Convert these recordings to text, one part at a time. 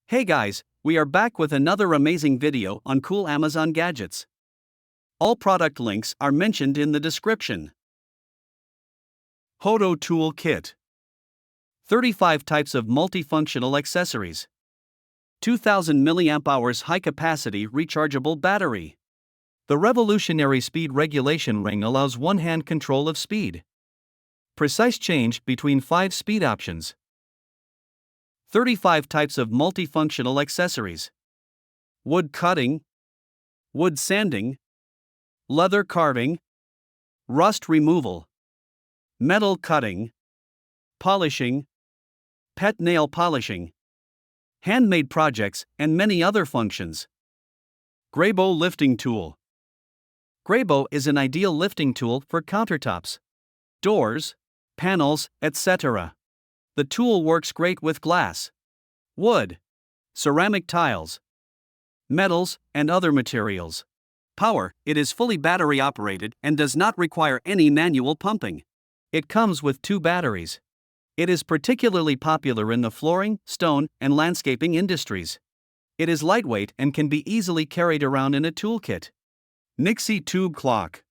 Hey guys, we are back with another amazing video on cool Amazon gadgets. All product links are mentioned in the description. HOTO Tool Kit. 35 types of multifunctional accessories. 2000 mAh high-capacity rechargeable battery. The revolutionary speed regulation ring allows one-hand control of speed. Precise change between 5 speed options. 35 types of multifunctional accessories. Wood cutting, wood sanding, leather carving, rust removal, metal cutting, polishing, pet nail polishing, handmade projects, and many other functions. GRABO lifting tool. GRABO is an ideal lifting tool for countertops, doors, panels, etc. The tool works great with glass, wood, ceramic tiles, metals, and other materials. Power: it is fully battery operated and does not require any manual pumping. It comes with 2 batteries. It is particularly popular in the flooring, stone, and landscaping industries. It is lightweight and can be easily carried around in a toolkit. Nixie tube clock.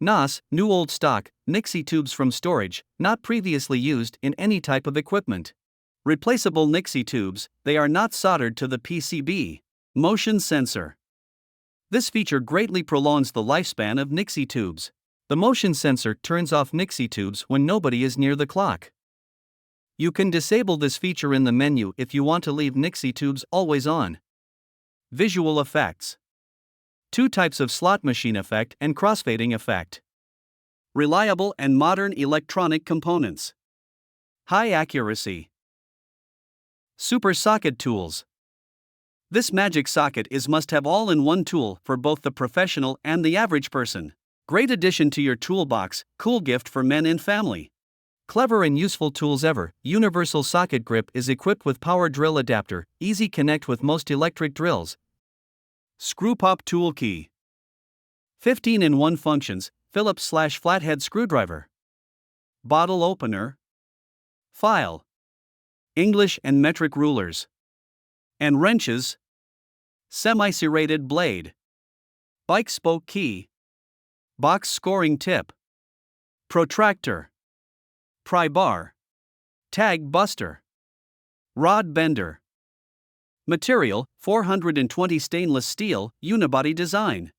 NOS, new old stock, Nixie tubes from storage, not previously used in any type of equipment. Replaceable Nixie tubes, they are not soldered to the PCB. Motion sensor. This feature greatly prolongs the lifespan of Nixie tubes. The motion sensor turns off Nixie tubes when nobody is near the clock. You can disable this feature in the menu if you want to leave Nixie tubes always on. Visual effects. 2 types of slot machine effect and crossfading effect. Reliable and modern electronic components. High accuracy. Super socket tools. This magic socket is must-have all-in-one tool for both the professional and the average person. Great addition to your toolbox, cool gift for men and family. Clever and useful tools ever. Universal socket grip is equipped with power drill adapter, easy connect with most electric drills. Screwpop Toolkey. 15-in-1 functions, Phillips/flathead screwdriver. Bottle opener. File. English and metric rulers. And wrenches. Semi-serrated blade. Bike spoke key. Box scoring tip. Protractor. Pry bar. Tag buster. Rod bender. Material: 420 stainless steel, unibody design.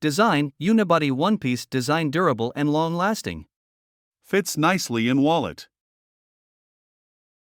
Design: unibody one-piece design, durable and long-lasting. Fits nicely in wallet.